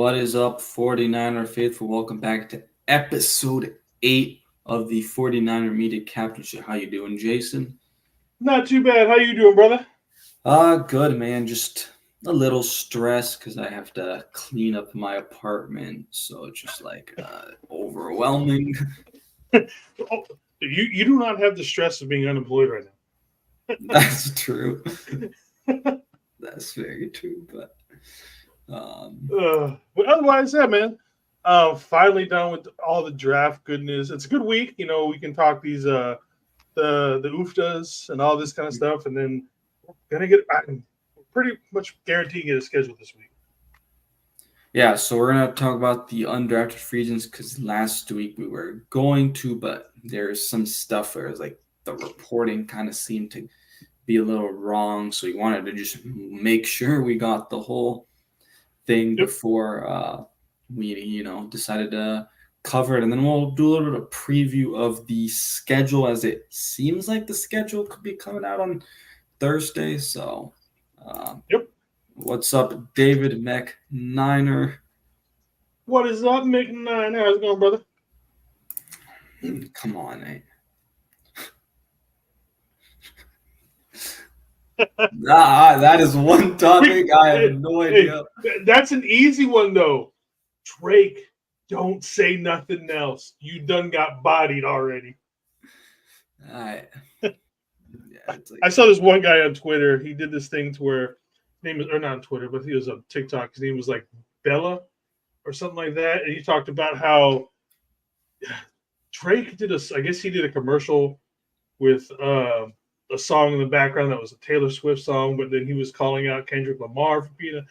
What is up, 49er faithful? Welcome back to episode 8 of the 49er Media Captainship. How you doing, Jason? Not too bad. How you doing, brother? Good, man. Just a little stressed because I have to clean up my apartment. So it's just overwhelming. Oh, you do not have the stress of being unemployed right That's true. That's very true. But but otherwise, yeah, man. Finally done with all the draft goodness. It's a good week. You know, we can talk these the UFTAs and all this kind of stuff, and then we're gonna get pretty much guaranteed to get a schedule this week. yeah, so we're gonna talk about the undrafted free agents because last week we were going to, but there's some stuff where it's like the reporting kind of seemed to be a little wrong, so we wanted to just make sure we got the whole thing before we decided to cover it, and then we'll do a little bit of preview of the schedule as it seems like the schedule could be coming out on Thursday. So what's up, David McNiner? What is up, McNiner? How's it going, brother? Come on, eh? That is one topic I have no idea. That's an easy one, though. Drake, don't say nothing else. You done got bodied already. All right. I saw this one guy on Twitter. He did this thing to where his name is, or not on Twitter, but he was on TikTok. His name was like Bella or something like that. And he talked about how Drake did I guess he did a commercial with a song in the background that was a Taylor Swift song, but then he was calling out Kendrick Lamar for being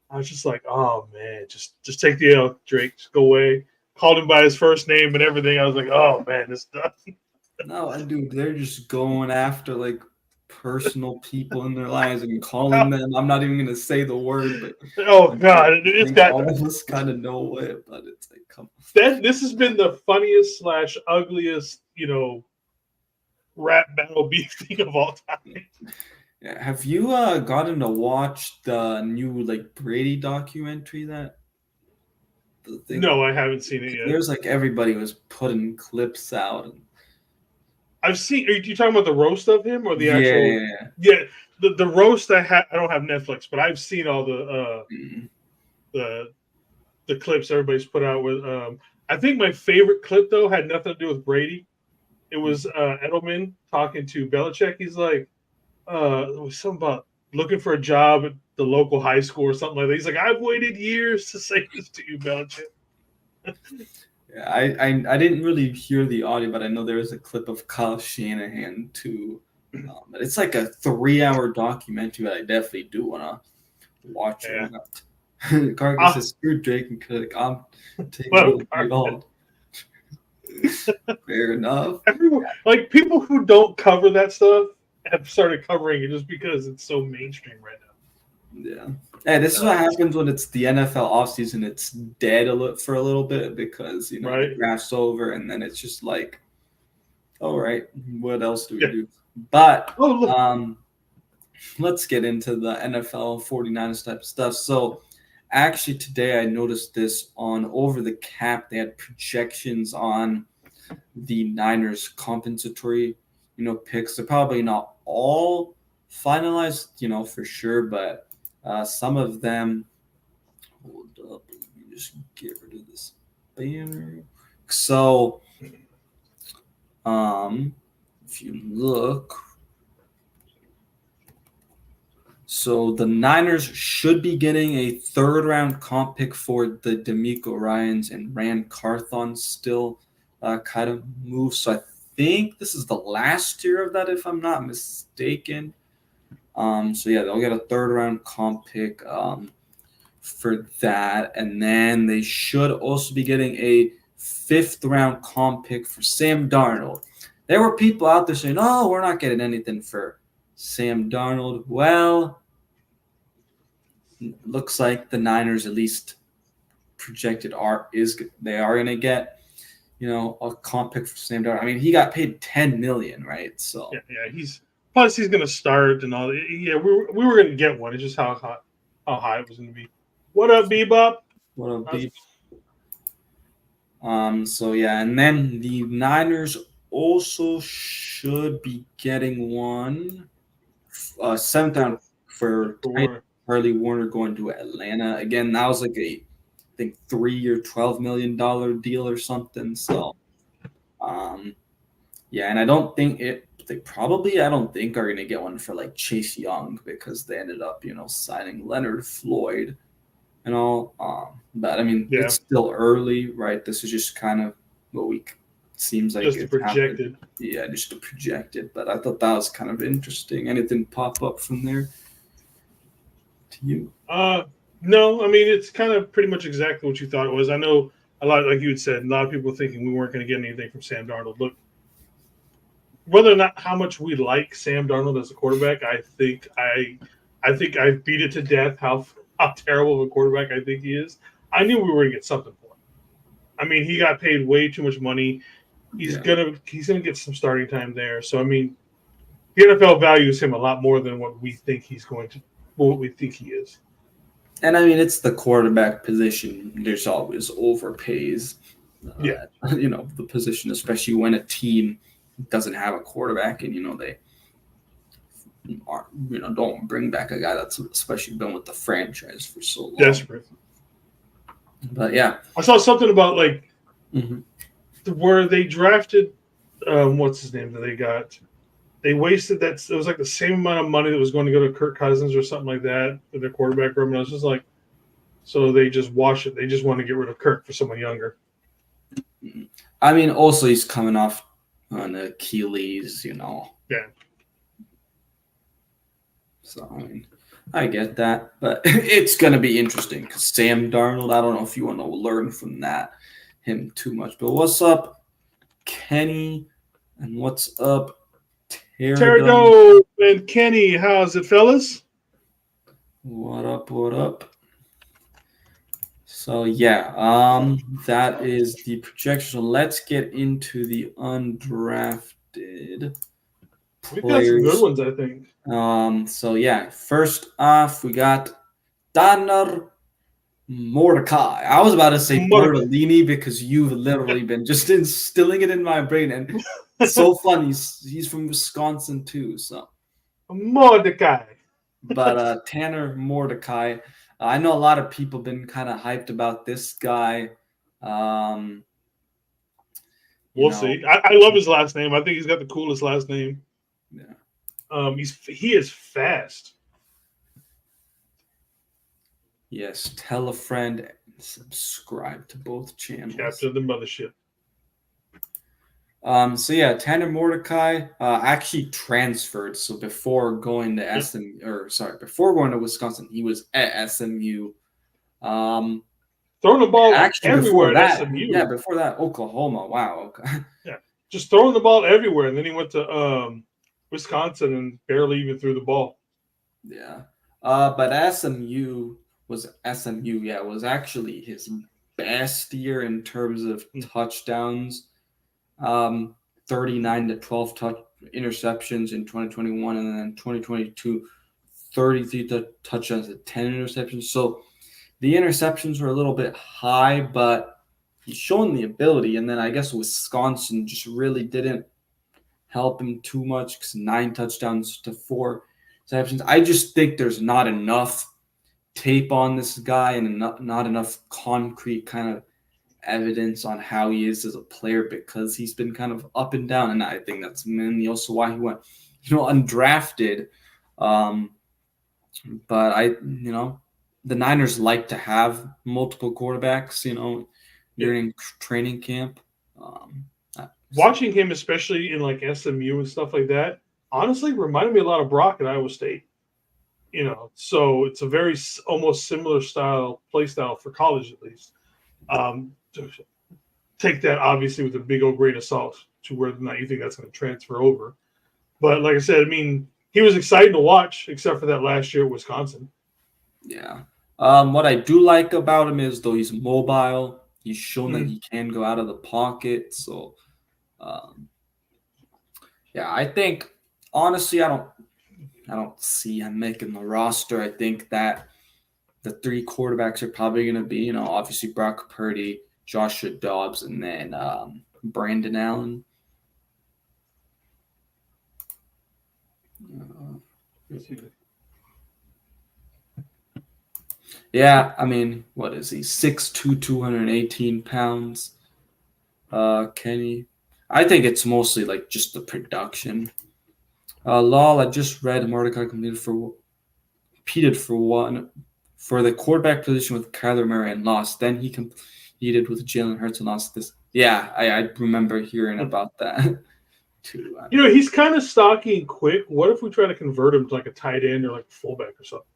I was just like, oh man, just take the L, Drake, just go away. Called him by his first name and everything. I was like, oh man, this done. No, dude, they're just going after like personal people in their lives and calling them. I'm not even gonna say the word, but oh god, it's got all of us kind of know it, but it's like, come on. This has been the funniest / ugliest, rap battle beef thing of all time. Yeah, have you gotten to watch the new Brady documentary that? No, I haven't seen it yet. There's everybody was putting clips out. And I've seen. Are you talking about the roast of him or the actual? Yeah. The roast I don't have Netflix, but I've seen all the clips everybody's put out with. I think my favorite clip though had nothing to do with Brady. It was Edelman talking to Belichick. He's like, it was something about looking for a job at the local high school or something like that. He's like, I've waited years to say this to you, Belichick. Yeah, I didn't really hear the audio, but I know there was a clip of Kyle Shanahan too. But it's like a 3-hour documentary that I definitely do want to watch. Yeah. Cargill says, screw Drake and Cook. I'm taking it all. Fair enough. Everyone, people who don't cover that stuff have started covering it just because it's so mainstream right now. Yeah. Hey, this is what happens when it's the NFL offseason. It's dead for a little bit because, the draft's over, and then it's just like, all right, what else do we do? But let's get into the NFL 49ers type of stuff. So actually today I noticed this on Over the Cap. They had projections on the Niners compensatory, picks. They're probably not all finalized, for sure, but some of them. Hold up, let me just get rid of this banner. So, if you look, so the Niners should be getting a 3rd-round comp pick for the D'Amico Ryans and Rand Carthon still kind of move. So I think this is the last year of that, if I'm not mistaken. So yeah, they'll get a 3rd-round comp pick for that, and then they should also be getting a 5th-round comp pick for Sam Darnold. There were people out there saying, "Oh, we're not getting anything for Sam Darnold." Well, looks like the Niners at least projected they are going to get a comp pick for Sam Darnold. I mean, he got paid $10 million, right? So yeah, he's going to start and all. Yeah, we were going to get one. It's just how high it was going to be. What up, Bebop? What a beef. So yeah, and then the Niners also should be getting one. Seventh round for Harley Warner going to Atlanta again. That was like I think 3 or $12 million deal or something. So, yeah, and I don't think I don't think are gonna get one for like Chase Young because they ended up signing Leonard Floyd and all. But I mean, it's still early, right? This is just kind of what we seems like just it's projected. Happened. Yeah, just to project it. But I thought that was kind of interesting. Anything pop up from there to you? No, I mean it's kind of pretty much exactly what you thought it was. I know a lot, like you had said, a lot of people thinking we weren't going to get anything from Sam Darnold. Look, whether or not how much we like Sam Darnold as a quarterback, I think I beat it to death how terrible of a quarterback I think he is. I knew we were going to get something for him. I mean, he got paid way too much money. He's gonna get some starting time there. So I mean, the NFL values him a lot more than what we think he's going to, what we think he is. And I mean, it's the quarterback position. There's always overpays. The position, especially when a team doesn't have a quarterback, and they don't bring back a guy that's especially been with the franchise for so long. Desperate. But yeah, I saw something about like where they drafted. What's his name that they got? They wasted that. It was like the same amount of money that was going to go to Kirk Cousins or something like that for their quarterback room. And I was just like, so they just wash it. They just want to get rid of Kirk for someone younger. I mean, also he's coming off on Achilles, Yeah. So I mean, I get that, but it's gonna be interesting because Sam Darnold. I don't know if you want to learn from him too much. But what's up, Kenny? And what's up, Terrado and Kenny? How's it, fellas? What up? What up? So yeah, that is the projection. So let's get into the undrafted We've got some good ones, I think. So yeah, first off, we got Tanner Mordecai. I was about to say Mortellini because you've literally been just instilling it in my brain, and it's so fun. He's from Wisconsin too, so Mordecai. But Tanner Mordecai, I know a lot of people been kind of hyped about this guy. We'll see. I love his last name. I think he's got the coolest last name. Yeah. He is fast. Yes, tell a friend and subscribe to both channels. Captain of the mothership. So yeah, Tanner Mordecai actually transferred. So before going to before going to Wisconsin, he was at SMU. Throwing the ball everywhere at SMU. Yeah, before that, Oklahoma. Wow. Okay. Yeah, just throwing the ball everywhere, and then he went to Wisconsin and barely even threw the ball. Yeah, but SMU was actually his best year in terms of touchdowns. 39 to 12 interceptions in 2021, and then 2022, 33 touchdowns and 10 interceptions. So the interceptions were a little bit high, but he's shown the ability. And then I guess Wisconsin just really didn't help him too much because 9 touchdowns to 4 interceptions. I just think there's not enough tape on this guy and not enough concrete kind of evidence on how he is as a player because he's been kind of up and down, and I think that's mainly also why he went undrafted. But the Niners like to have multiple quarterbacks during training camp. Watching him, especially in like SMU and stuff like that, honestly reminded me a lot of Brock at Iowa State. So it's a very almost similar play style for college at least. Take that obviously with a big old grain of salt to whether or not you think that's going to transfer over. But like I said, I mean, he was exciting to watch, except for that last year at Wisconsin. Yeah. What I do like about him is though he's mobile. He's shown that he can go out of the pocket. So, yeah, I think honestly, I don't see him making the roster. I think that the three quarterbacks are probably going to be, obviously Brock Purdy, Joshua Dobbs, and then Brandon Allen. Yeah, I mean, what is he? 6'2", 218 pounds. Kenny. I think it's mostly like just the production. Lol, I just read Mordecai competed for the quarterback position with Kyler Murray and lost. Then he competed with Jalen Hurts and lost this. Yeah, I remember hearing about that too. He's kind of stocky and quick. What if we try to convert him to like a tight end or like a fullback or something?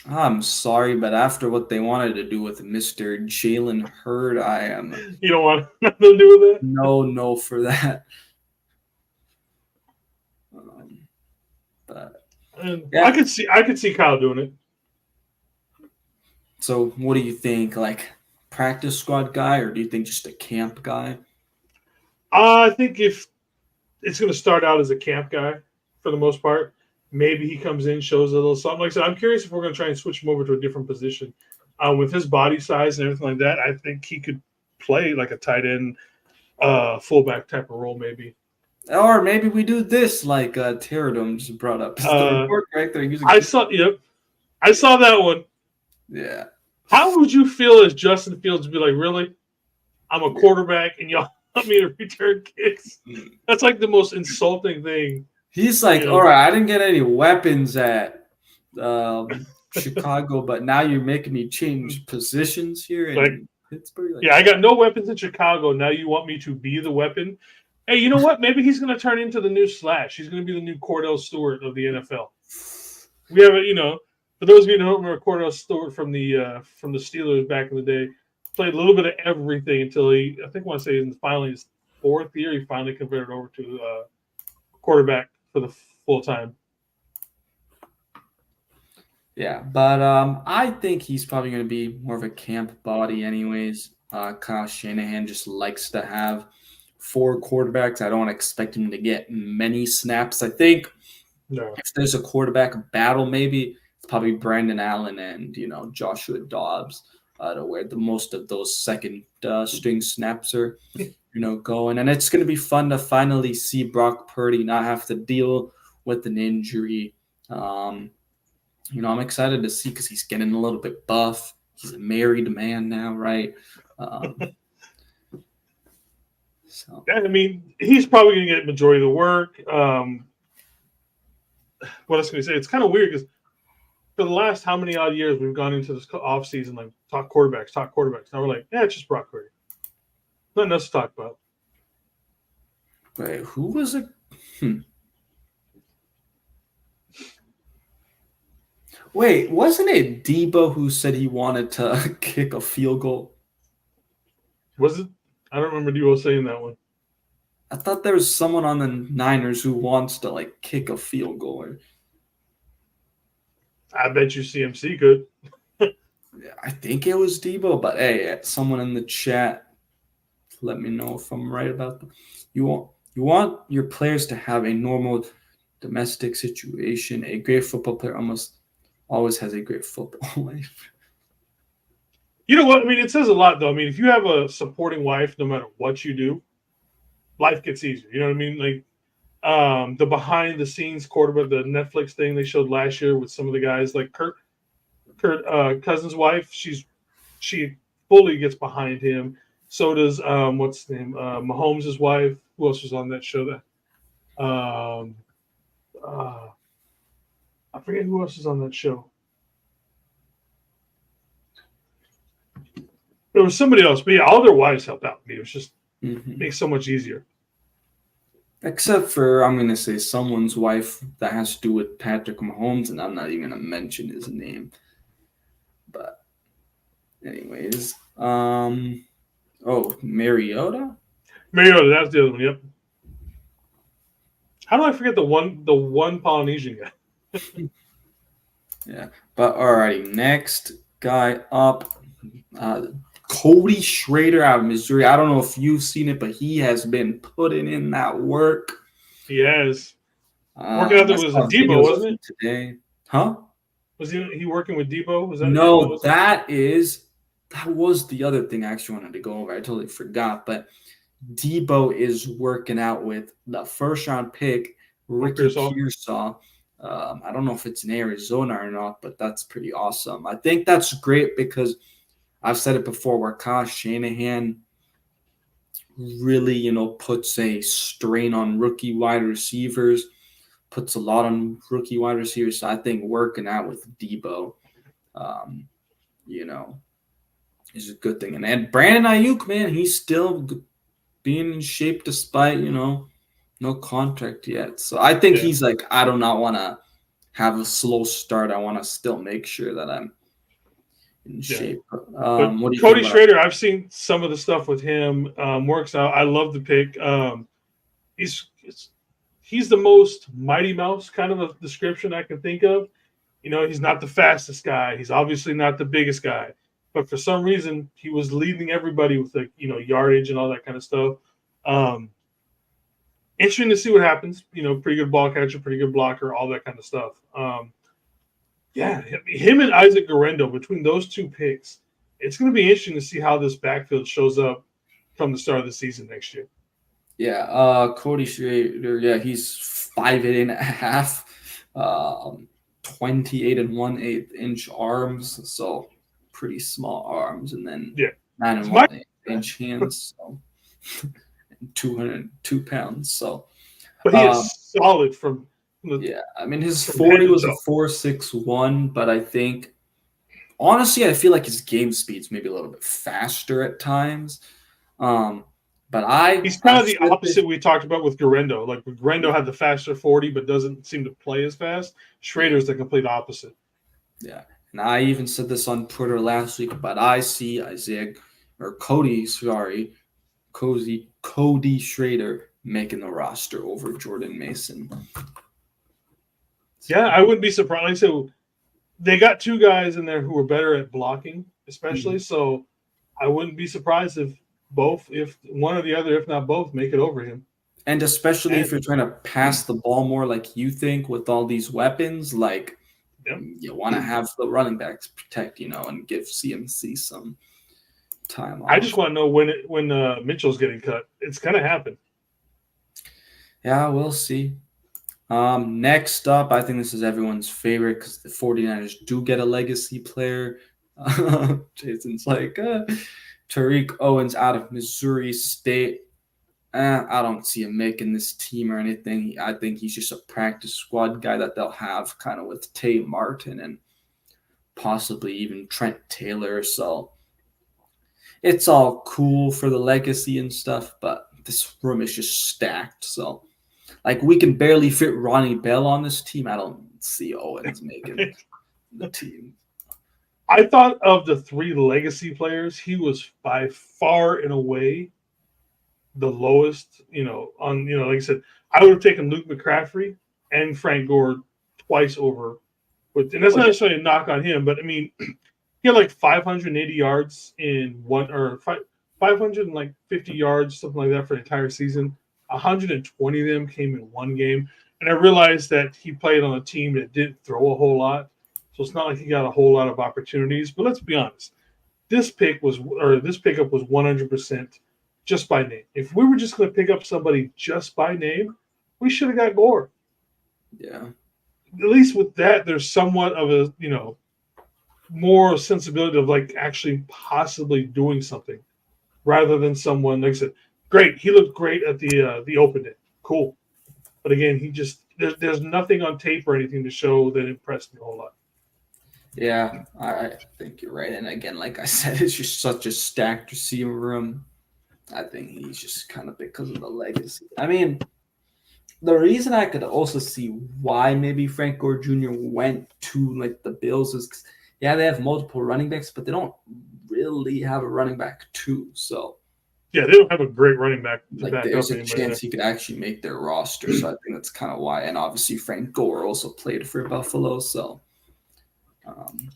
I'm sorry, but after what they wanted to do with Mr. Jalen Hurd, I am. You don't want nothing to do with that? No for that. But yeah. I could see Kyle doing it. So, what do you think? Like practice squad guy, or do you think just a camp guy? I think if it's going to start out as a camp guy for the most part, maybe he comes in, shows a little something. Like I said, I'm curious if we're going to try and switch him over to a different position. With his body size and everything like that, I think he could play like a tight end, fullback type of role, maybe. Or maybe we do this, like Pterodome just brought up. The report right there. I saw that one. Yeah. How would you feel as Justin Fields be like, really? I'm a quarterback and y'all want me to return kicks? That's like the most insulting thing. He's like, all right, I didn't get any weapons at Chicago, but now you're making me change positions here in Pittsburgh. Like, yeah, I got no weapons in Chicago. Now you want me to be the weapon? Hey, you know what? Maybe he's going to turn into the new Slash. He's going to be the new Cordell Stewart of the NFL. We have for those of you who don't remember Cordell Stewart from the Steelers back in the day, played a little bit of everything until I want to say in finally his fourth year, he finally converted over to quarterback for the full time. Yeah, but I think he's probably going to be more of a camp body anyways. Kyle Shanahan just likes to have 4 quarterbacks. I don't expect him to get many snaps. I think if there's a quarterback battle, maybe it's probably Brandon Allen and Joshua Dobbs to where the most of those second string snaps are going. And it's going to be fun to finally see Brock Purdy not have to deal with an injury. I'm excited to see because he's getting a little bit buff. He's a married man now, right? So I mean, he's probably going to get majority of the work. What else can we say? It's kind of weird because for the last how many odd years we've gone into this off season like talk quarterbacks. Now we're like, yeah, it's just Brock Purdy. Nothing else to talk about. Wait, who was it? Wait, wasn't it Debo who said he wanted to kick a field goal? Was it? I don't remember Debo saying that one. I thought there was someone on the Niners who wants to kick a field goal. I bet you CMC could. I think it was Debo, but hey, someone in the chat, let me know if I'm right about that. You want your players to have a normal domestic situation. A great football player almost always has a great football life. You know what? I mean, it says a lot, though. I mean, if you have a supporting wife, no matter what you do, life gets easier. You know what I mean? Like the behind-the-scenes quarterback, the Netflix thing they showed last year with some of the guys, like Kurt Cousins' wife. She fully gets behind him. So does what's his name? Mahomes' wife. Who else was on that show? I forget who else is on that show. There was somebody else, but yeah, all their wives helped out me. It was just makes so much easier. Except for, I'm going to say someone's wife that has to do with Patrick Mahomes, and I'm not even going to mention his name. But anyways, Mariota? Mariota, that's the other one, yep. How do I forget the one Polynesian guy? Yeah, but alrighty, next guy up, Cody Schrader out of Missouri. I don't know if you've seen it, but he has been putting in that work. He has. Working out there was a Debo, wasn't it? Today. Huh? Was he working with Debo? Was that what No, was? that was the other thing I actually wanted to go over. I totally forgot, but Debo is working out with the first round pick, Ricky Pearsall? Pearsall. I don't know if it's in Arizona or not, but that's pretty awesome. I think that's great because I've said it before where Kyle Shanahan really, puts a strain on rookie wide receivers, puts a lot on rookie wide receivers. So I think working out with Debo, um, you know, is a good thing. And Brandon Ayuk, man, he's still being in shape despite, no contract yet. So I think Yeah. he's like, I do not want to have a slow start. I want to still make sure that I'm in Yeah. shape. But What do you think Cody about? Schrader, I've seen some of the stuff with him. Works out. I love the pick. He's he's the most Mighty Mouse kind of a description I can think of. He's not the fastest guy. He's obviously not the biggest guy, but for some reason he was leading everybody with the yardage and all that kind of stuff. Um, Interesting to see what happens. Pretty good ball catcher, pretty good blocker, all that kind of stuff. Yeah, him and Isaac Garendo, between those two picks, it's going to be interesting to see how this backfield shows up come the start of the season next year. Yeah, Cody Schrader, yeah, he's 5'8.5", 28 and 1/8 inch arms, so pretty small arms, and then Yeah, 9 it's and my 1/8 inch hands, so 202 pounds. So but he um, is solid from yeah, I mean his head 40 to was a toe. 4.61, but I think honestly I feel like his game speed's maybe a little bit faster at times. Um, but He's kind I've of the said this. opposite we talked about with Garendo. Like Garendo had the faster 40, but doesn't seem to play as fast. Yeah, Schrader's the complete opposite. yeah. And I even said this on Twitter last week, but I see Cody Schrader making the roster over Jordan Mason. Yeah, I wouldn't be surprised. Like I said, they got two guys in there who are better at blocking, especially. Mhm. So I wouldn't be surprised if one or the other, if not both, make it over him. And especially if And you're trying to pass the ball more like you think with all these weapons, like yeah, you want to have the running backs protect, and give CMC some time I just off. want to know when Mitchell's getting cut. It's gonna happen. Yeah, we'll see. Next up, I think this is everyone's favorite because the 49ers do get a legacy player. Jason's like, Tariq Owens out of Missouri State. I don't see him making this team or anything. I think he's just a practice squad guy that they'll have kind of with Tay Martin and possibly even Trent Taylor. So it's all cool for the legacy and stuff, but this room is just stacked. So, like, we can barely fit Ronnie Bell on this team. I don't see Owens making the team. I thought of the three legacy players, he was by far and away the lowest. Like I said, I would have taken Luke McCaffrey and Frank Gore twice over. And that's Oh, not yeah. necessarily a knock on him, but I mean, he had like 580 yards in one or 550 yards, something like that, for the entire season. 120 of them came in one game, and I realized that he played on a team that didn't throw a whole lot, so it's not like he got a whole lot of opportunities. But let's be honest, this pickup was 100% just by name. If we were just going to pick up somebody just by name, we should have got Gore. Yeah. At least with that, there's somewhat of a more sensibility of like actually possibly doing something rather than someone like I said, great. He looked great at the open day. Cool. But again, he just there's nothing on tape or anything to show that impressed me a whole lot. Yeah, I think you're right. And again, like I said, it's just such a stacked receiver room. I think he's just kind of because of the legacy. I mean, the reason I could also see why maybe Frank Gore Jr. went to like the Bills is 'cause, yeah, they have multiple running backs, but they don't really have a running back too. So Yeah, they don't have a great running back to like back up there's a anybody chance there. he could actually make their roster. So I think that's kind of why. And obviously Frank Gore also played for Buffalo. So um,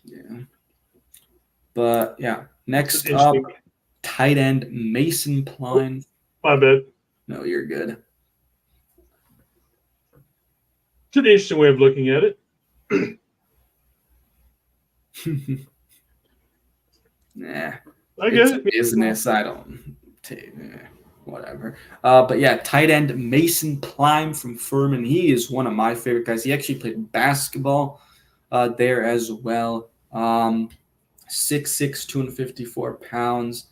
yeah. But yeah, It's next up, interesting. tight end Mason Oh, Pline. my bad. No, you're good. It's an interesting way of looking at it. Nah, I get it's a it. business. I don't take whatever. But yeah, tight end Mason Plime from Furman. He is one of my favorite guys. He actually played basketball there as well. 6'6", 254 pounds.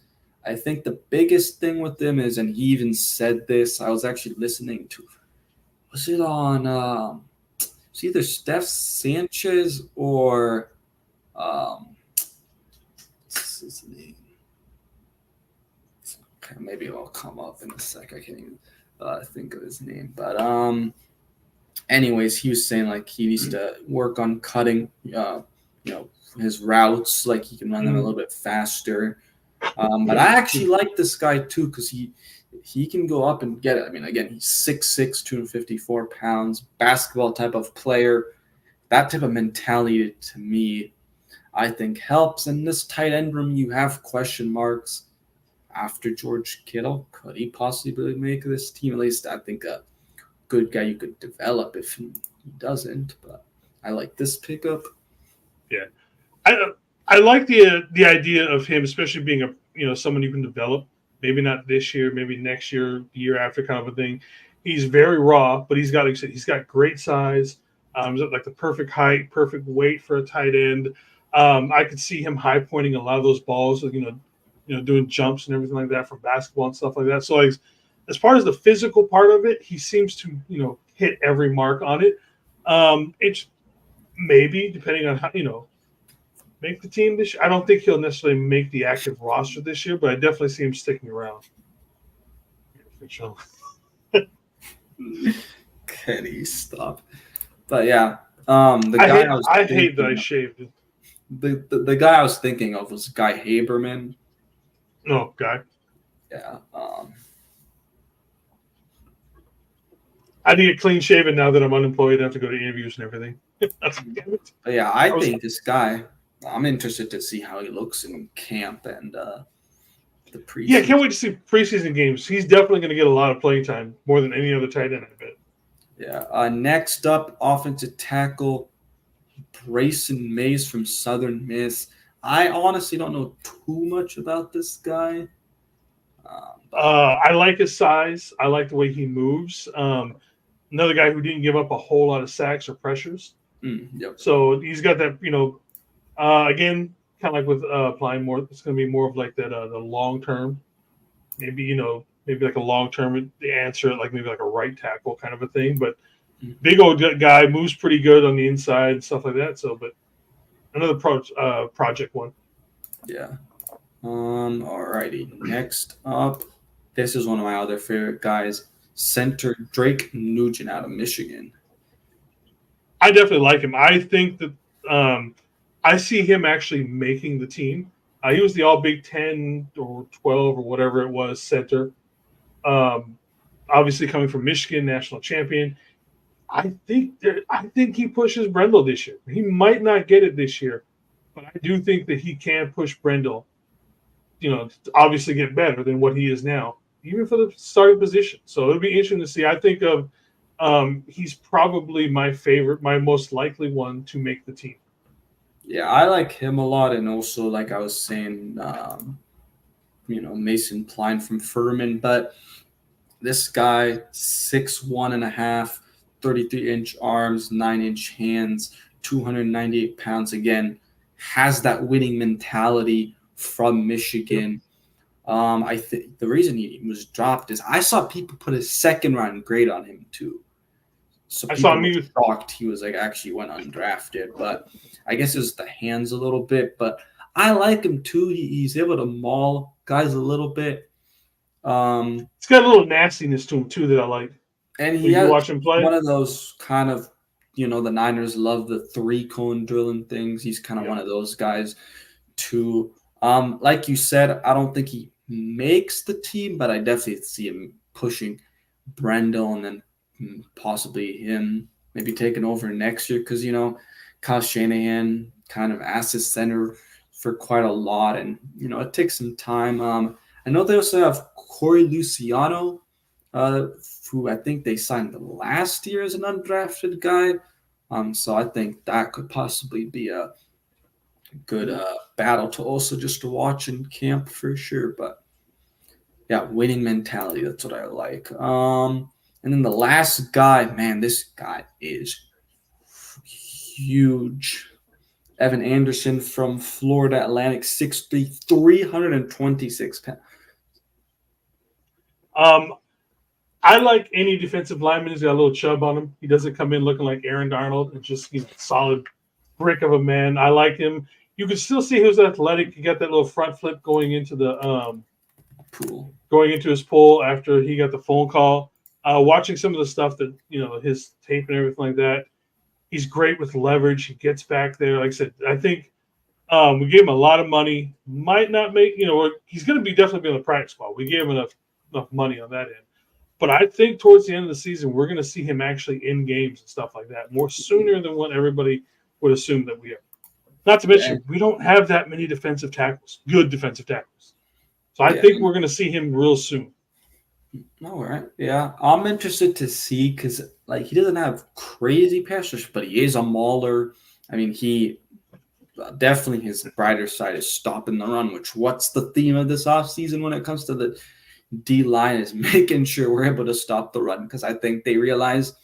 I think the biggest thing with him is, and he even said this, I was actually listening to, was it on, it's either Steph Sanchez or, what's his name? Okay, maybe it'll come up in a sec. I can't even think of his name. But anyways, he was saying like he needs to work on cutting, his routes. Like he can run them a little bit faster. But I actually like this guy too because he can go up and get it. I mean, again, he's 6'6", 254 pounds, basketball type of player. That type of mentality to me, I think helps. In this tight end room, you have question marks after George Kittle. Could he possibly make this team? At least I think a good guy you could develop if he doesn't. But I like this pickup. Yeah, I like the idea of him, especially being a someone you can develop. Maybe not this year, maybe next year, the year after, kind of a thing. He's very raw, but he's got like I said, he's got great size. He's got like the perfect height, perfect weight for a tight end. I could see him high pointing a lot of those balls, doing jumps and everything like that from basketball and stuff like that. So like, as far as the physical part of it, he seems to hit every mark on it. It's maybe depending on how make the team this year. I don't think he'll necessarily make the active roster this year, but I definitely see him sticking around. Can he stop? But yeah, the I guy hate I was I hate that I thinking shaved it. the guy I was thinking of was Guy Haberman. No, guy. Yeah. I need a clean shaven now that I'm unemployed. I have to go to interviews and everything. But yeah, I I was think this guy. I'm interested to see how he looks in camp and the Yeah, I preseason. can't wait to see preseason games. He's definitely going to get a lot of playing time, more than any other tight end, I bet. Yeah. Next up, offensive tackle Brayson Mays from Southern Miss. I honestly don't know too much about this guy, but I like his size. I like the way he moves. Another guy who didn't give up a whole lot of sacks or pressures. yep. So he's got that, again, kind of like with applying more, it's going to be more of like that the long term. Maybe maybe like a long term answer, like maybe like a right tackle kind of a thing. But big old guy moves pretty good on the inside and stuff like that. So, but another project one. Yeah. Alrighty. Next up, this is one of my other favorite guys, center Drake Nugent out of Michigan. I definitely like him. I think that I see him actually making the team. He was the All Big 10 or 12 or whatever it was center. Um, Obviously coming from Michigan, national champion. I think he pushes Brendel this year. He might not get it this year, but I do think that he can push Brendel. To obviously get better than what he is now, even for the starting position. So it'll be interesting to see. I think of he's probably my favorite, my most likely one to make the team. Yeah, I like him a lot, and also like I was saying, Mason Pline from Furman, but this guy 6'1" and a half, 33-inch arms, 9-inch hands, 298 pounds. Again, has that winning mentality from Yep. Michigan. I think the reason he was dropped is I saw people put a second round grade on him too. So I saw people him were use. shocked he was like actually went undrafted. But I guess it's the hands a little bit. But I like him too. He's able to maul guys a little bit. Um, It's got a little nastiness to him too that I like. and he When you has watch him one play. of those kind of, the Niners love the 3-cone drilling things. He's kind of Yep. one of those guys too. Like you said, I don't think he makes the team, but I definitely see him pushing Brendel and then possibly him maybe taking over next year because, Kyle Shanahan kind of asked his center for quite a lot and, it takes some time. I know they also have Corey Luciano, uh, who I think they signed last year as an undrafted guy. So I think that could possibly be good battle to also just watch in camp for sure. But yeah, winning mentality. That's what I like. And then the last guy, man, this guy is huge. Evan Anderson from Florida Atlantic, 6'3", 326 pounds. I like any defensive lineman who's got a little chub on him. He doesn't come in looking like Aaron Darnold and just solid brick of a man. I like him. You can still see who's athletic. He got that little front flip going into the Pool. Going into his pool after he got the phone call. Watching some of the stuff that his tape and everything like that. He's great with leverage. He gets back there. Like I said, I think we gave him a lot of money. Might not make he's going to be definitely on the practice squad. We gave him enough money on that end. But I think towards the end of the season, we're going to see him actually in games and stuff like that more sooner than what everybody would assume that we are. Not to mention, we don't have that many defensive tackles, good defensive tackles. So I think we're going to see him real soon. All right. Yeah. I'm interested to see because, he doesn't have crazy pass rush, but he is a mauler. I mean, he definitely his brighter side is stopping the run, what's the theme of this offseason when it comes to the D-line is making sure we're able to stop the run because I think they realize,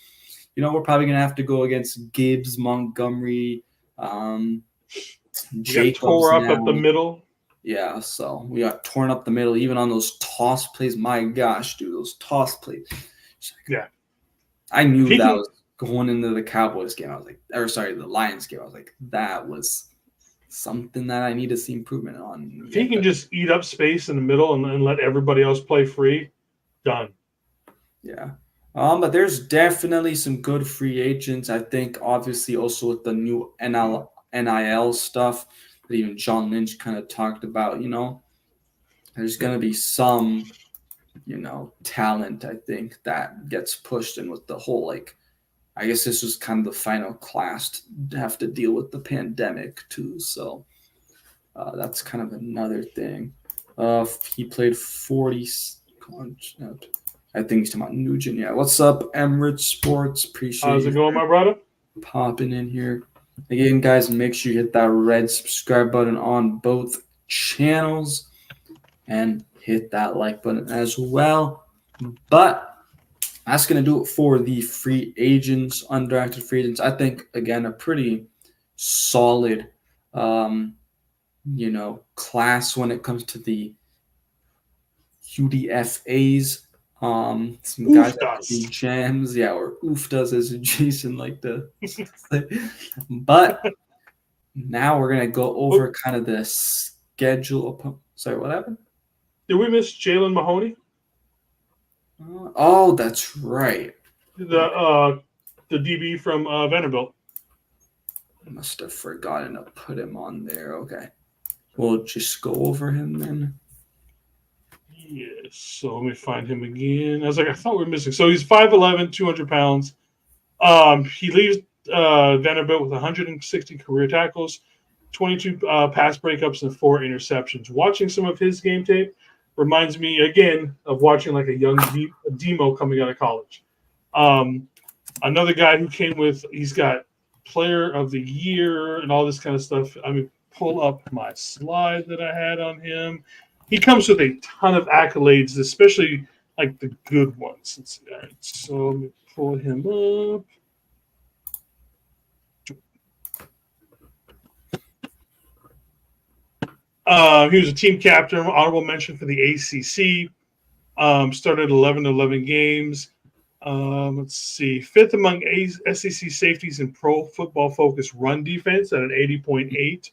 we're probably going to have to go against Gibbs, Montgomery, Jacobs tore up the middle. Yeah, so we got torn up the middle, even on those toss plays. My gosh, dude, those toss plays. Yeah. I knew that was going into the Cowboys game. I was like, the Lions game. I was like, that was something that I need to see improvement on. If he can just eat up space in the middle and let everybody else play free, done. Yeah. But there's definitely some good free agents. I think, obviously, also with the new NIL stuff that even John Lynch kind of talked about, there's going to be some, talent, I think, that gets pushed in with the whole, I guess this was kind of the final class to have to deal with the pandemic, too. So that's kind of another thing. He played 40. I think he's talking about Nugent. Yeah. What's up, Emirates Sports? Appreciate How's it going, my brother? Popping in here. Again, guys, make sure you hit that red subscribe button on both channels and hit that like button as well. But that's going to do it for the free agents, undrafted free agents. I think, again, a pretty solid, class when it comes to the UDFAs. Some guys that could be gems, or oofdas as Jason liked to say. But now we're gonna go over kind of the schedule. Sorry, what happened? Did we miss Jalen Mahoney? Oh, that's right. The DB from Vanderbilt. I must have forgotten to put him on there. Okay, we'll just go over him then. Yes. So let me find him again. I thought we were missing. So he's 5'11", 200 pounds. He leaves Vanderbilt with 160 career tackles, 22 pass breakups, and 4 interceptions. Watching some of his game tape reminds me, again, of watching a young Demo coming out of college. Another guy who came with, he's got player of the year and all this kind of stuff. I mean, pull up my slide that I had on him. He comes with a ton of accolades, especially the good ones. Let's see. All right, so let me pull him up. He was a team captain, honorable mention for the ACC. Started 11 games. Let's see. 5th among SEC safeties in Pro Football Focus run defense at an 80.8.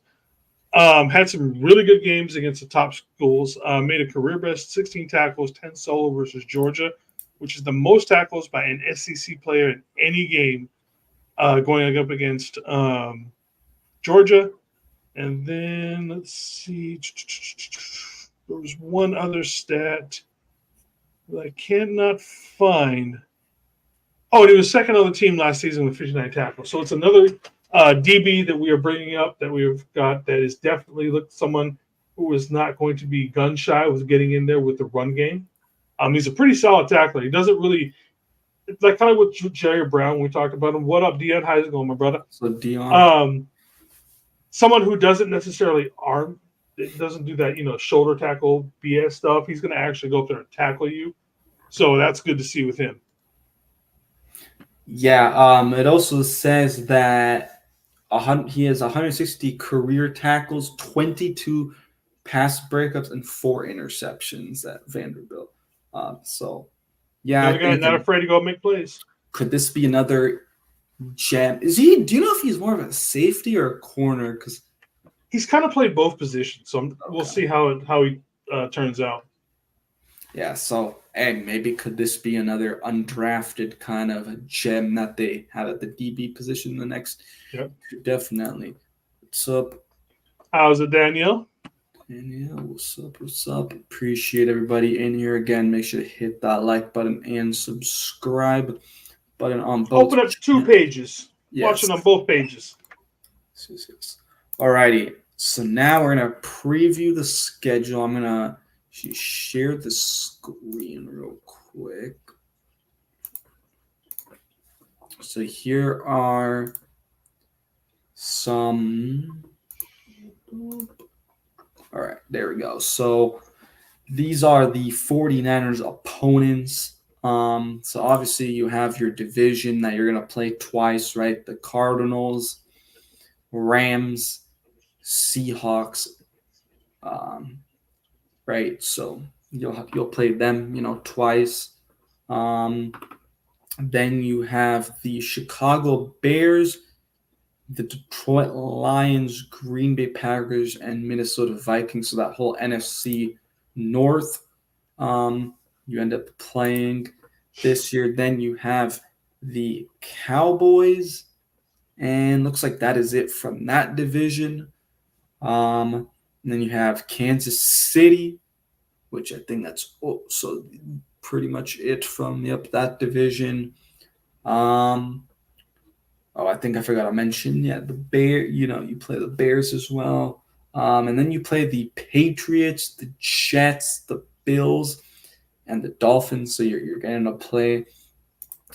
Had some really good games against the top schools. Made a career best 16 tackles, 10 solo versus Georgia, which is the most tackles by an SEC player in any game going up against Georgia. And then let's see. There was one other stat that I cannot find. Oh, and he was second on the team last season with 59 tackles. So it's another DB that we are bringing up that we've got that is definitely someone who is not going to be gun shy with getting in there with the run game. He's a pretty solid tackler. He doesn't really – it's kind of with Jerry Brown when we talked about him. What up, Dion? How's it going, my brother? So, Dion. someone who doesn't necessarily arm, doesn't do that, shoulder tackle BS stuff. He's going to actually go up there and tackle you. So that's good to see with him. Yeah, it also says that he has 160 career tackles, 22 pass breakups, and 4 interceptions at Vanderbilt. So, yeah, I Another guy think not afraid to go make plays. could this be another gem? Is he? Do you know if he's more of a safety or a corner? Because he's kind of played both positions, so we'll see how he turns out. Yeah, so and maybe could this be another undrafted kind of a gem that they have at the DB position in the next? Yep. Definitely. What's up? How's it, Danielle? Danielle, what's up? What's up? Appreciate everybody in here again. Make sure to hit that like button and subscribe button on both. Open up 2 pages. Yes. Watching on both pages. Yes. Alrighty. So now we're gonna preview the schedule. I'm gonna share the screen real quick. So here are some. All right, there we go. So these are the 49ers opponents. So obviously you have your division that you're going to play twice, right? The Cardinals, Rams, Seahawks, right? So you'll play them, twice. Then you have the Chicago Bears, the Detroit Lions, Green Bay Packers, and Minnesota Vikings. So that whole NFC North, you end up playing this year. Then you have the Cowboys, and looks like that is it from that division. And then you have Kansas City, which I think that's also pretty much it from that division. I think I forgot to mention, the Bear. You play the Bears as well, and then you play the Patriots, the Jets, the Bills, and the Dolphins. So you're going to play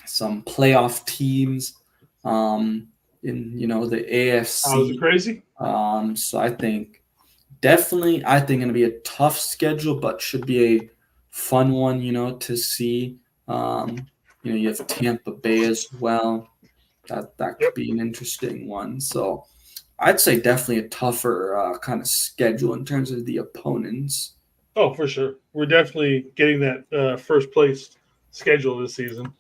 some playoff teams in the AFC. How's it crazy? So I think definitely going to be a tough schedule, but should be a fun one, to see. You have Tampa Bay as well. That could be an interesting one. So I'd say definitely a tougher kind of schedule in terms of the opponents. Oh, for sure. We're definitely getting that first place schedule this season.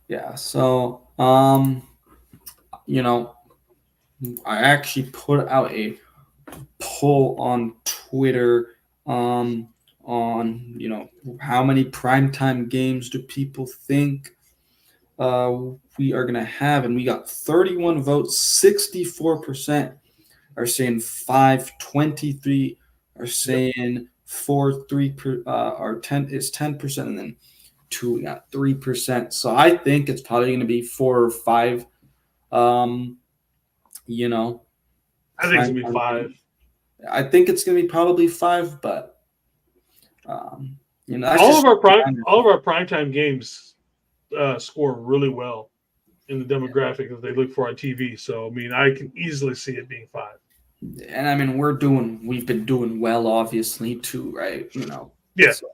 Yeah. So, I actually put out a poll on Twitter on how many primetime games do people think we are going to have, and we got 31 votes. 64% are saying 5, 23 are saying 4, 3 or 10 is 10%, and then 2 we got 3%. So I think it's probably going to be 4 or 5. I think it's gonna be 5. I think it's gonna be probably 5, but all of our primetime games score really well in the demographic that they look for on TV. So I can easily see it being 5. And we've been doing well, obviously, too, right? Yeah. So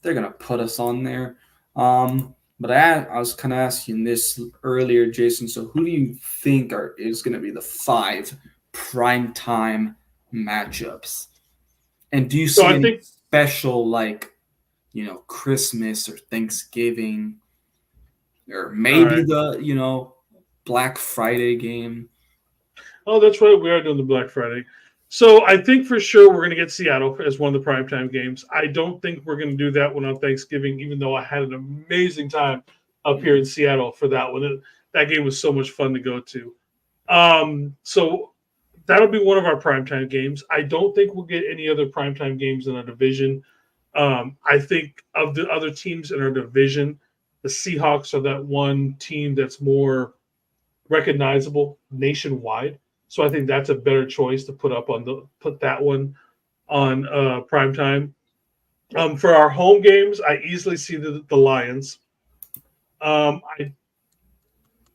they're gonna put us on there. But I was kind of asking this earlier, Jason. So who do you think is going to be the 5 primetime matchups? And do you see any special, Christmas or Thanksgiving, or maybe the Black Friday game? Oh, that's right. We are doing the Black Friday. So I think for sure we're going to get Seattle as one of the primetime games. I don't think we're going to do that one on Thanksgiving, even though I had an amazing time up here in Seattle for that one. That game was so much fun to go to. So that'll be one of our primetime games. I don't think we'll get any other primetime games in our division. I think of the other teams in our division, the Seahawks are that one team that's more recognizable nationwide. So I think that's a better choice to put that one on prime time. For our home games, I easily see the Lions. I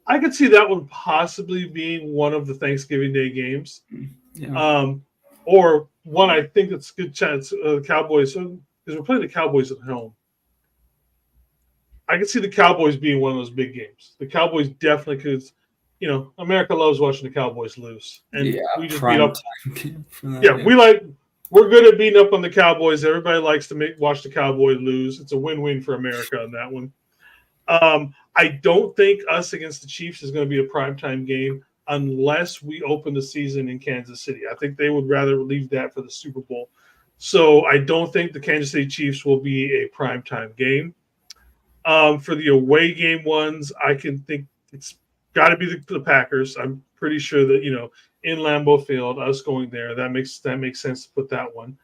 I could see that one possibly being one of the Thanksgiving Day games. Yeah. Or one I think it's a good chance the Cowboys, because we're playing the Cowboys at home. I could see the Cowboys being one of those big games. The Cowboys definitely could. America loves watching the Cowboys lose, and Yeah. we just beat Prime up. time game for that. Yeah, Yeah. we're good at beating up on the Cowboys. Everybody likes to watch the Cowboys lose. It's a win-win for America on that one. I don't think us against the Chiefs is going to be a primetime game unless we open the season in Kansas City. I think they would rather leave that for the Super Bowl. So I don't think the Kansas City Chiefs will be a primetime game. For the away game ones, I can think it's got to be the Packers. I'm pretty sure that in Lambeau Field, us going there, that makes sense to put that one.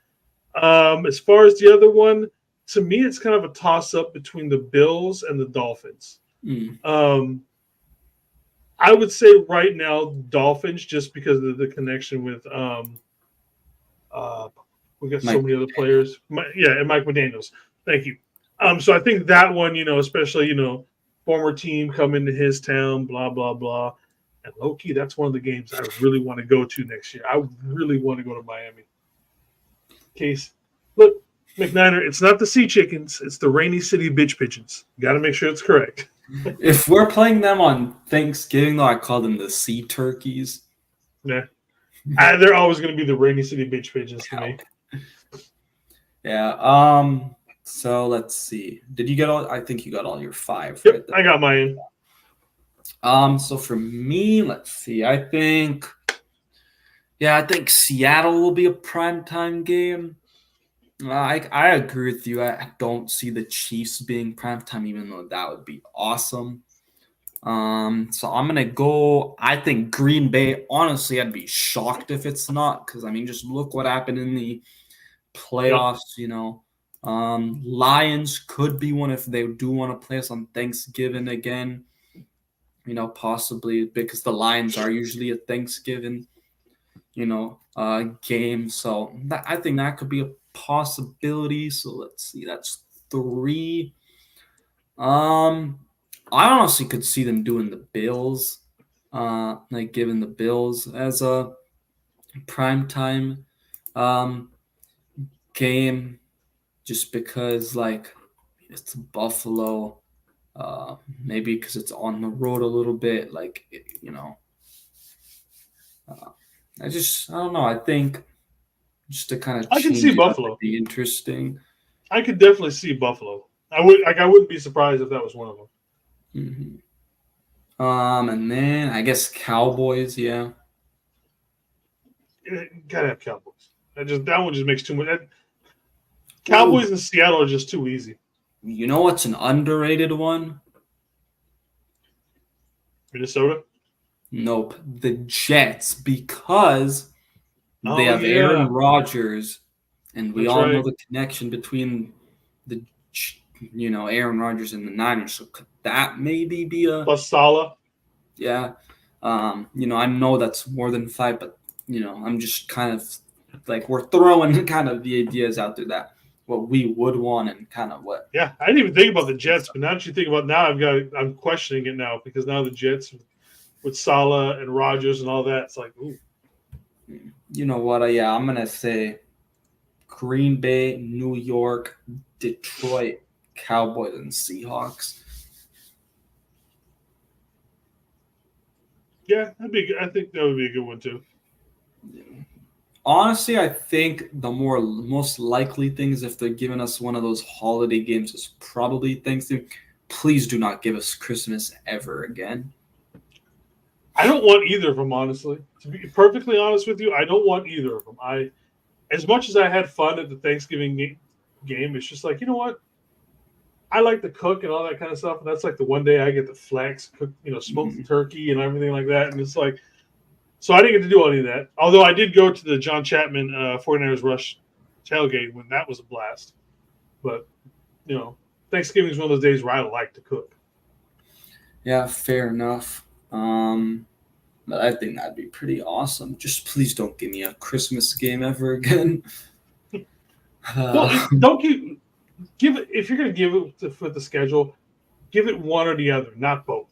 As far as the other one, to me, it's kind of a toss up between the Bills and the Dolphins. I would say right now Dolphins, just because of the connection with we got so many other players. And Mike McDaniels. Thank you. So I think that one, especially former team coming to his town, blah blah blah, and low key, that's one of the games I really want to go to next year. I really want to go to Miami. Case, look, McNiner, it's not the Sea Chickens, it's the Rainy City Bitch Pigeons. Got to make sure it's correct. If we're playing them on Thanksgiving, though, I call them the Sea Turkeys. Yeah, they're always going to be the Rainy City Bitch Pigeons to me. Yeah. So let's see. Did you get all? I think you got all your 5. Yep, right? I got mine. So for me, let's see. I think Seattle will be a primetime game. I agree with you. I don't see the Chiefs being primetime, even though that would be awesome. So I'm gonna go. I think Green Bay. Honestly, I'd be shocked if it's not, because just look what happened in the playoffs. Yep. Lions could be one if they do want to play us on Thanksgiving again. Possibly because the Lions are usually a Thanksgiving, game. So I think that could be a possibility. So let's see. That's 3. I honestly could see them doing the Bills, giving the Bills as a primetime game, just because it's Buffalo. Maybe because it's on the road a little bit. I don't know. I think just to kind of I can change see it Buffalo. up, be interesting. I could definitely see Buffalo. I wouldn't be surprised if that was one of them. Mm-hmm. And then I guess Cowboys. Yeah. Gotta have Cowboys. That one just makes too much. Cowboys in Seattle are just too easy. You know what's an underrated one? Minnesota? Nope. The Jets, because they have Aaron Rodgers, and we all know the connection between the Aaron Rodgers and the Niners. So could that maybe be a plus Salah? Yeah. I know that's more than 5, but I'm just kind of we're throwing kind of the ideas out there that what we would want and kind of what. Yeah, I didn't even think about the Jets, but now that you think about it, I'm questioning it now, because now the Jets with Salah and Rodgers and all that, it's like, ooh. You know what? I'm gonna say Green Bay, New York, Detroit, Cowboys, and Seahawks. Yeah, I think that would be a good one too. Honestly, I think the most likely things, if they're giving us one of those holiday games, is probably Thanksgiving. Please do not give us Christmas ever again. I don't want either of them, honestly. To be perfectly honest with you, I don't want either of them. As much as I had fun at the Thanksgiving game, it's just like, you know what? I like to cook and all that kind of stuff, and that's like the one day I get to flex, cook, smoke the turkey and everything like that, and it's like, so I didn't get to do any of that. Although I did go to the John Chapman 49ers Rush tailgate when that was a blast. But, Thanksgiving is one of those days where I like to cook. Yeah, fair enough. But I think that'd be pretty awesome. Just please don't give me a Christmas game ever again. Well, don't give it, if you're going to give it with the schedule, give it one or the other, not both.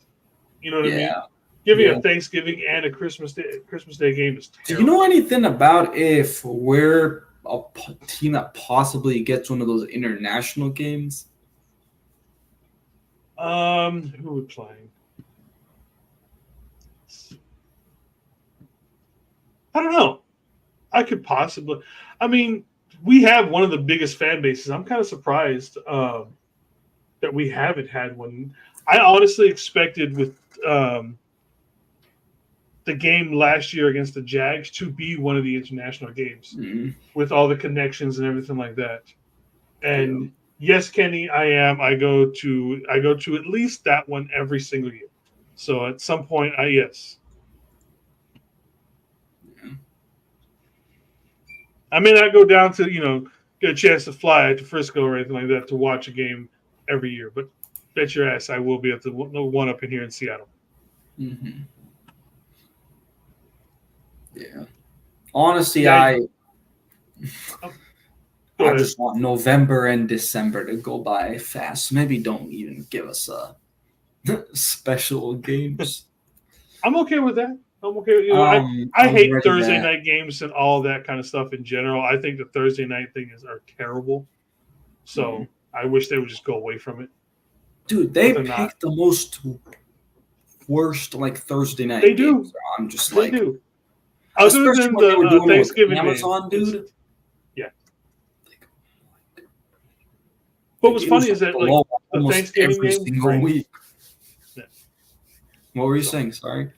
You know what I mean? Yeah. Giving Yeah. a Thanksgiving and a Christmas Day game is Do you terrible. know anything about if we're a team that possibly gets one of those international games? Who are we playing? I don't know. I could possibly. I mean, we have one of the biggest fan bases. I'm kind of surprised that we haven't had one. I honestly expected with the game last year against the Jags to be one of the international games with all the connections and everything like that. And yes, Kenny, I am. I go to at least that one every single year. So at some point, yes. I may not go down to get a chance to fly to Frisco or anything like that to watch a game every year, but bet your ass I will be at the one up in here in Seattle. Mm-hmm. Yeah. Honestly, I just want November and December to go by fast. Maybe don't even give us special games. I'm okay with that. I'm okay. I hate Thursday night games and all that kind of stuff in general. I think the Thursday night things are terrible. So I wish they would just go away from it. Dude, they pick the most worst Thursday night games. Do. I'm just they do. Other than the Thanksgiving Amazon, dude. Yeah. What was funny is that the Thanksgiving every game single week. Yeah. What were you saying? Sorry.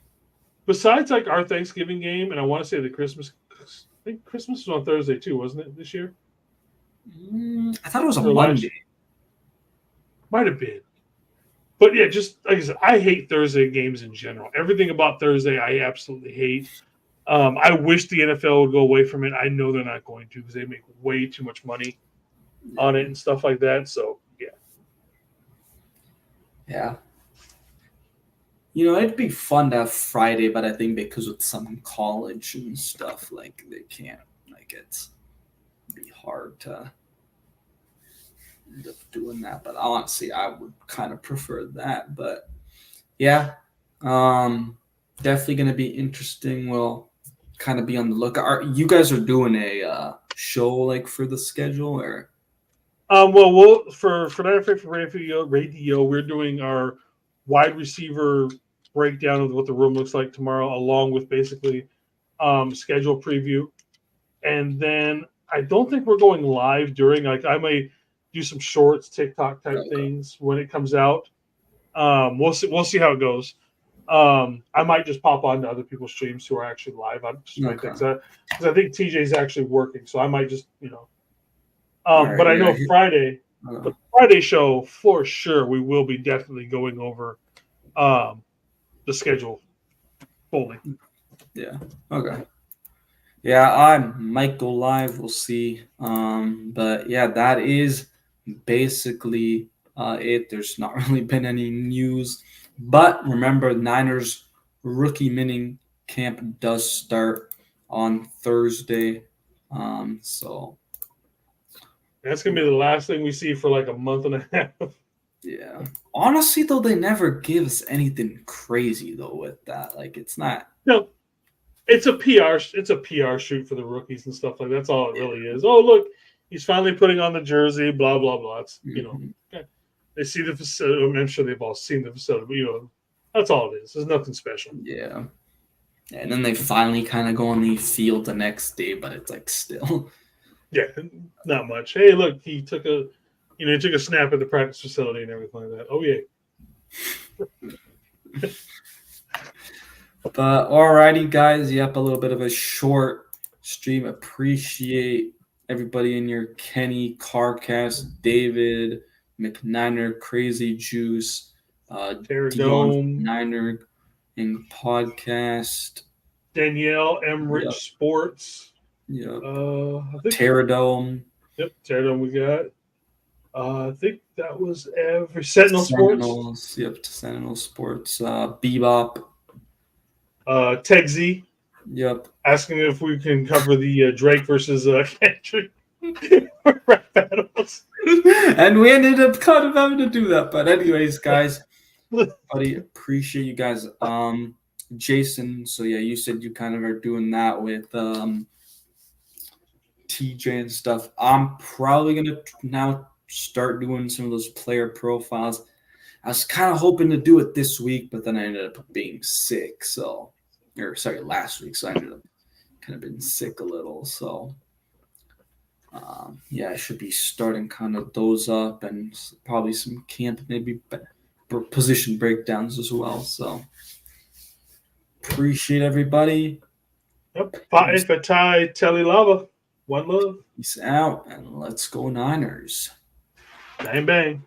Besides our Thanksgiving game, and I want to say the Christmas. I think Christmas was on Thursday too, wasn't it this year? I thought it was a Monday. Might have been. But yeah, just like I said, I hate Thursday games in general. Everything about Thursday, I absolutely hate. I wish the NFL would go away from it. I know they're not going to because they make way too much money on it and stuff like that. So yeah. Yeah. It'd be fun to have Friday, but I think because with some college and stuff, they can't. It's be hard to end up doing that. But honestly, I would kind of prefer that. But yeah, definitely going to be interesting. We'll kind of be on the lookout. You guys are doing a show for the schedule, or? Well, for radio, we're doing our wide receiver breakdown of what the room looks like tomorrow, along with basically schedule preview. And then I don't think we're going live during. I may do some shorts, TikTok type things when it comes out. We'll see how it goes. I might just pop on to other people's streams who are actually live. Because I think TJ's actually working, so I might just but I know Friday, the Friday show for sure, we will be definitely going over the schedule fully. Yeah. Okay. Yeah, I might go live. We'll see. But yeah, that is basically it. There's not really been any news. But remember, Niners rookie mining camp does start on Thursday. So that's gonna be the last thing we see for a month and a half. Yeah. Honestly, though, they never give us anything crazy though with that. It's not. No. It's a PR. It's a PR shoot for the rookies and stuff like that. That's all it really is. Oh, look, he's finally putting on the jersey. Blah blah blah. It's they see the facility. I'm sure they've all seen the facility. But, that's all it is. There's nothing special. Yeah. And then they finally kind of go on the field the next day, but it's still. Yeah, not much. Hey, look, he took a snap at the practice facility and everything like that. Oh yeah. But alrighty, guys. Yep, a little bit of a short stream. Appreciate everybody in your Kenny, Carcast, David, McNiner, Crazy Juice, Dion Niner in podcast, Danielle Emrich Sports. Yeah. Terradome. Yep, Terradome we got. I think that was Sentinel Sports. Yep, Sentinel Sports. Bebop. Tegsy. Yep. Asking if we can cover the Drake versus Kendrick rap battles. And we ended up kind of having to do that. But anyways, guys, Buddy, appreciate you guys. Jason, so yeah, you said you kind of are doing that with TJ and stuff. I'm probably gonna now start doing some of those player profiles. I was kind of hoping to do it this week, but then I ended up being sick. Last week. So I ended up kind of been sick a little. So yeah, I should be starting kind of those up and probably some camp, maybe position breakdowns as well. So appreciate everybody. Yep. Bye for Ty Telly Lava. One love. Peace out and let's go Niners. Bang bang.